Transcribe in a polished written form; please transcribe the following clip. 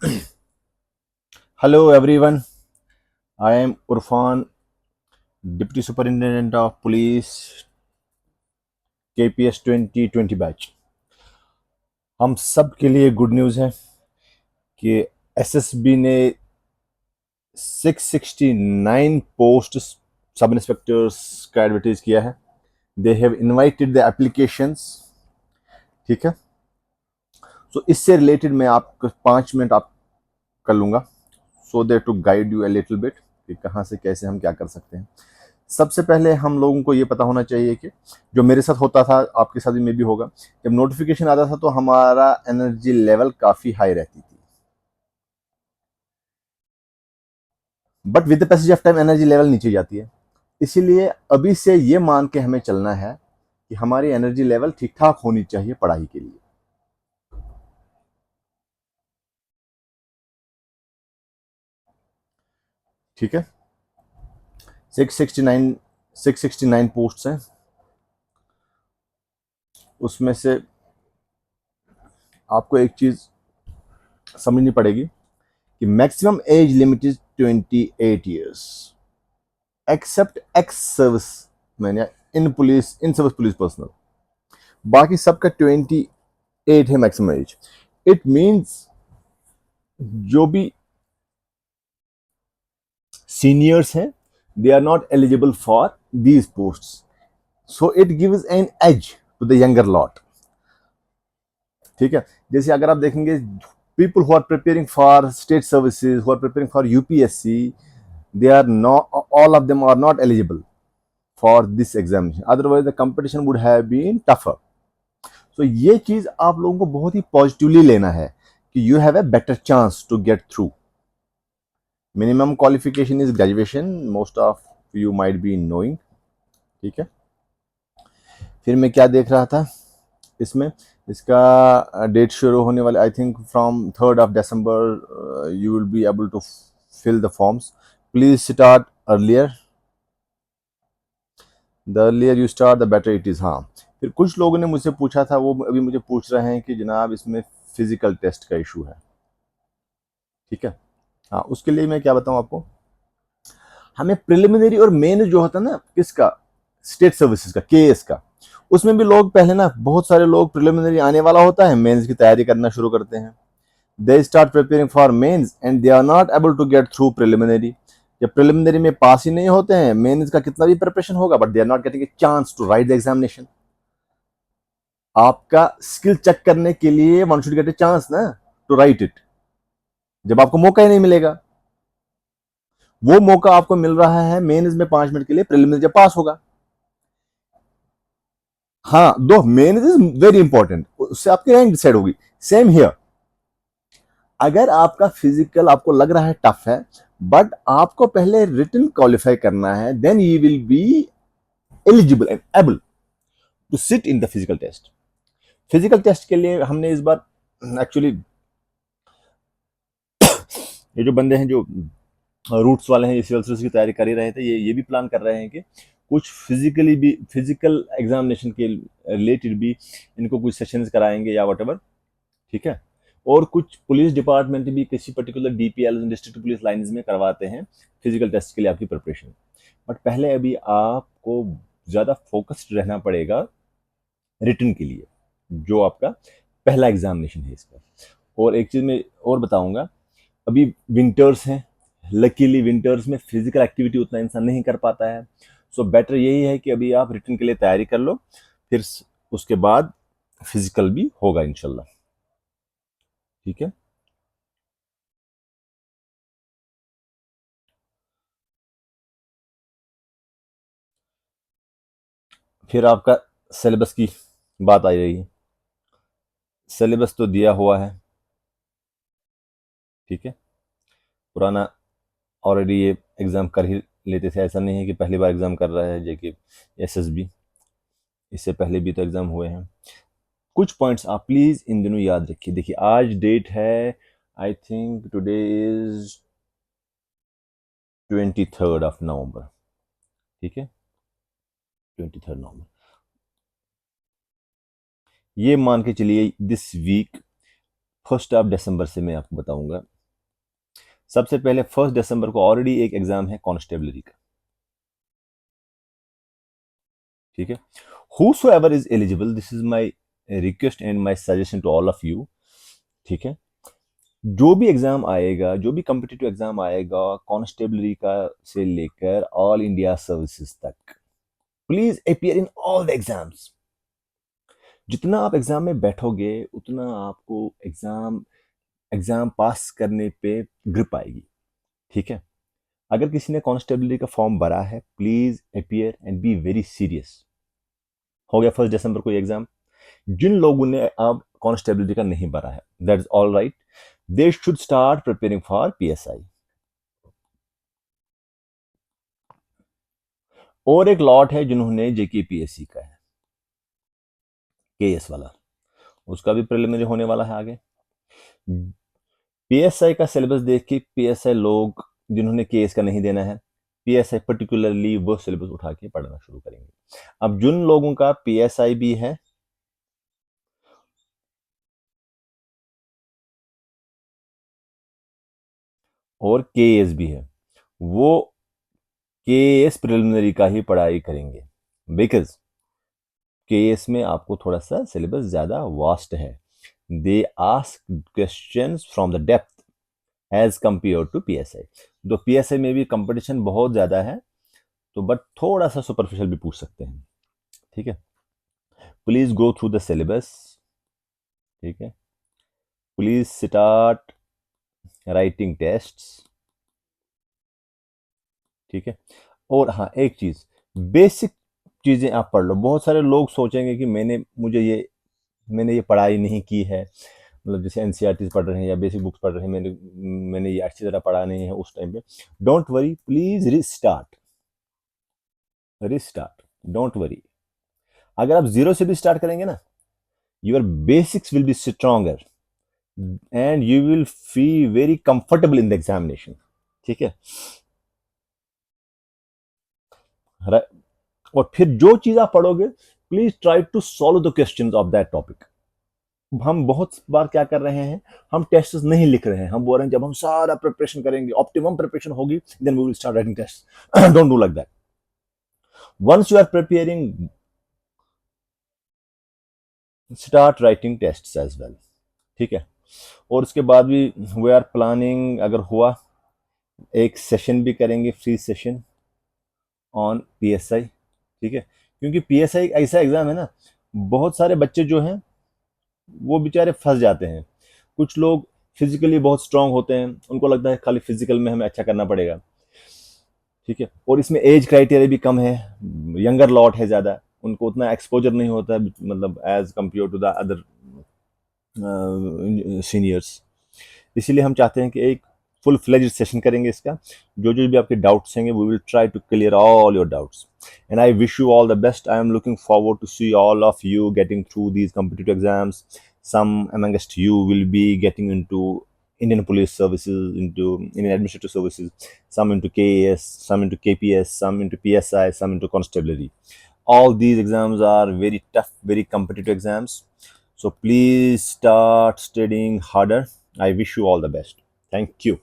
Hello everyone, I am Urfan, Deputy Superintendent of Police KPS 2020 batch. हम सब के लिए गुड न्यूज़ है कि एसएसबी ने 669 पोस्ट सब इंस्पेक्टर्स का एडवर्टाइज किया है। They have invited the applications. ठीक है, सो इससे रिलेटेड मैं आपको 5 मिनट आप कर लूँगा, so that to guide you a little bit कि कहाँ से कैसे हम क्या कर सकते हैं। सबसे पहले हम लोगों को ये पता होना चाहिए कि जो मेरे साथ होता था, आपके साथ भी में भी होगा, जब नोटिफिकेशन आता था तो हमारा एनर्जी लेवल काफ़ी हाई रहती थी, but with the passage of time energy level नीचे जाती है। इसीलिए अभी से ये मान के हमें चलना है कि हमारी एनर्जी लेवल ठीक ठाक होनी चाहिए पढ़ाई के लिए। ठीक है, 669 पोस्ट हैं, उसमें से आपको एक चीज़ समझनी पड़ेगी कि maximum age limit is 28 years, except ex service man या इन सर्विस पुलिस पर्सनल। बाकी सबका 28 है मैक्सिमम एज। इट मीन्स जो भी सीनियर्स हैं, they are not eligible for these post, so it gives an edge to the younger lot. ठीक है, जैसे अगर आप देखेंगे people who are preparing for state services, who are preparing for UPSC, they are not, all of them are not eligible for this examination, otherwise the competition would have been tougher. So ये चीज आप लोगों को बहुत ही positively लेना है कि you have a better chance to get through. Minimum qualification is graduation, most of you might be knowing. ठीक है, फिर मैं क्या देख रहा था इसमें, इसका डेट शुरू होने वाले I think from 3rd of December you will be able to fill the forms. Please start earlier, the earlier you start the better it is. हाँ, फिर कुछ लोगों ने मुझसे पूछा था, वो अभी मुझे पूछ रहे हैं कि जनाब इसमें फिजिकल टेस्ट का इशू है। ठीक है, हाँ, उसके लिए मैं क्या बताऊँ आपको, हमें प्रिलिमिनरी और मेन जो होता है ना किसका, स्टेट सर्विसेज का, केएस का, उसमें भी लोग पहले ना, बहुत सारे लोग प्रिलिमिनरी आने वाला होता है, मेंस की तैयारी करना शुरू करते हैं। They start preparing for mains and they are not able to get through preliminary. जब प्रिलिमिनरी में पास ही नहीं होते हैं, मेंस का कितना भी प्रिपरेशन होगा, but they are not getting a chance to write the examination. आपका स्किल चेक करने के लिए one should get a chance ना टू राइट इट। जब आपको मौका ही नहीं मिलेगा, वो मौका आपको मिल रहा है मेंस में 5 मिनट के लिए, प्रीलिम्स जब पास होगा। हाँ, दो मेंस इज वेरी इंपॉर्टेंट, उससे आपकी रैंक डिसाइड होगी। सेम हियर, अगर आपका फिजिकल आपको लग रहा है टफ है, बट आपको पहले रिटन क्वालिफाई करना है, then you will be eligible and able to sit in the physical test. Physical test के लिए हमने इस बार एक्चुअली ये जो बंदे हैं जो रूट्स वाले हैं, सिविल सर्विस की तैयारी कर ही रहे थे, ये भी प्लान कर रहे हैं कि कुछ फिजिकली भी, फिजिकल एग्जामिनेशन के रिलेटेड भी इनको कुछ सेशंस कराएंगे या वट एवर। ठीक है, और कुछ पुलिस डिपार्टमेंट भी किसी particular DPL district police lines में करवाते हैं फिजिकल टेस्ट के लिए आपकी प्रिपरेशन। बट पहले अभी आपको ज़्यादा फोकस्ड रहना पड़ेगा रिटन के लिए, जो आपका पहला एग्जामिनेशन है इसका। और एक चीज़ मैं और बताऊंगा, अभी विंटर्स हैं, लकीली विंटर्स में फिजिकल एक्टिविटी उतना इंसान नहीं कर पाता है। सो बेटर यही है कि अभी आप रिटन के लिए तैयारी कर लो, फिर उसके बाद फिजिकल भी होगा इंशाल्लाह। ठीक है, फिर आपका सिलेबस की बात आ रही है। सिलेबस तो दिया हुआ है, ठीक है, पुराना ऑलरेडी ये एग्ज़ाम कर ही लेते थे, ऐसा नहीं है कि पहली बार एग्ज़ाम कर रहा है जेके एसएसबी, इससे पहले भी तो एग्ज़ाम हुए हैं। कुछ पॉइंट्स आप प्लीज़ इन दिनों याद रखिए। देखिए आज डेट है, I think today is 23rd of November। ठीक है, 23rd November, ये मान के चलिए दिस वीक 1 दिसंबर से मैं आपको बताऊंगा। सबसे पहले 1 दिसंबर को ऑलरेडी एक एग्जाम है कॉन्स्टेबलरी का, ठीक है। Whosoever is eligible, this is my request and my suggestion to all of you, ठीक है। जो भी एग्जाम आएगा, जो भी कॉम्पिटिटिव एग्जाम आएगा कांस्टेबलरी का से लेकर ऑल इंडिया सर्विसेज तक, please appear in all the exams. जितना आप एग्जाम में बैठोगे उतना आपको एग्जाम एग्जाम पास करने पे ग्रिप आएगी, ठीक है। अगर किसी ने कांस्टेबलरी का फॉर्म भरा है, please appear and be very serious. हो गया 1 दिसंबर को एग्जाम। जिन लोगों ने अब कांस्टेबलरी का नहीं भरा है, that is all right, they should start preparing for PSI. और एक लॉट है जिन्होंने जेकेपीएससी का है, केएस वाला, उसका भी प्रिलिमिनरी होने वाला है आगे। पीएसआई का सिलेबस देख के पीएसआई लोग जिन्होंने केएस का नहीं देना है, पीएसआई पर्टिकुलरली वो सिलेबस उठा के पढ़ना शुरू करेंगे। अब जिन लोगों का पीएसआई भी है और केएस भी है, वो केएस प्रिलिमिनरी का ही पढ़ाई करेंगे, बिकॉज केएस में आपको थोड़ा सा सिलेबस ज्यादा वास्ट है। They ask questions from the depth as compare to PSI. तो पीएसआई में भी कंपटीशन बहुत ज्यादा है, तो बट थोड़ा सा सुपरफिशियल भी पूछ सकते हैं, ठीक है। Please go through the syllabus, ठीक है। प्लीज स्टार्ट राइटिंग टेस्ट्स, ठीक है। और हाँ, एक चीज, बेसिक चीजें आप पढ़ लो। बहुत सारे लोग सोचेंगे कि मैंने ये पढ़ाई नहीं की है, मतलब जैसे एनसीईआरटी पढ़ रहे हैं या बेसिक बुक्स पढ़ रहे हैं, मैंने ये अच्छी तरह पढ़ा नहीं है उस टाइम पे। Don't worry, please restart, restart, don't worry. अगर आप जीरो से भी स्टार्ट करेंगे ना, your basics will be stronger and you will feel very comfortable in the examination, ठीक है। और फिर जो चीज आप पढ़ोगे, please try to solve the questions of that topic. हम बहुत बार क्या कर रहे हैं, हम टेस्ट नहीं लिख रहे हैं, हम बोल रहे हैं जब हम सारा प्रिपरेशन करेंगे, ऑप्टिमम प्रिपरेशन होगी, then we will start writing test. Don't do like that. Once you are preparing, start writing test as well, ठीक है। और उसके बाद भी वी आर प्लानिंग, अगर हुआ एक सेशन भी करेंगे, फ्री सेशन ऑन पीएसआई, ठीक है। क्योंकि पीएसआई ऐसा एग्जाम है ना, बहुत सारे बच्चे जो हैं वो बेचारे फंस जाते हैं। कुछ लोग फिजिकली बहुत स्ट्रांग होते हैं, उनको लगता है खाली फिजिकल में हमें अच्छा करना पड़ेगा, ठीक है। और इसमें एज क्राइटेरिया भी कम है, यंगर लॉट है ज़्यादा, उनको उतना एक्सपोजर नहीं होता है, मतलब as compare to the other seniors. इसीलिए हम चाहते हैं कि एक फुल फ्लेज्ड सेशन करेंगे इसका। जो जो भी आपके डाउट्स होंगे, we will try to clear all your doubts and I wish you all the best. I am looking forward to see all of you getting through these competitive exams. Some amongst you will be getting into Indian Police Services, into Indian Administrative Services, some into KAS, some into KPS, some into PSI, some into Constabulary. All these exams are very tough, very competitive exams. So please start studying harder. I wish you all the best. Thank you.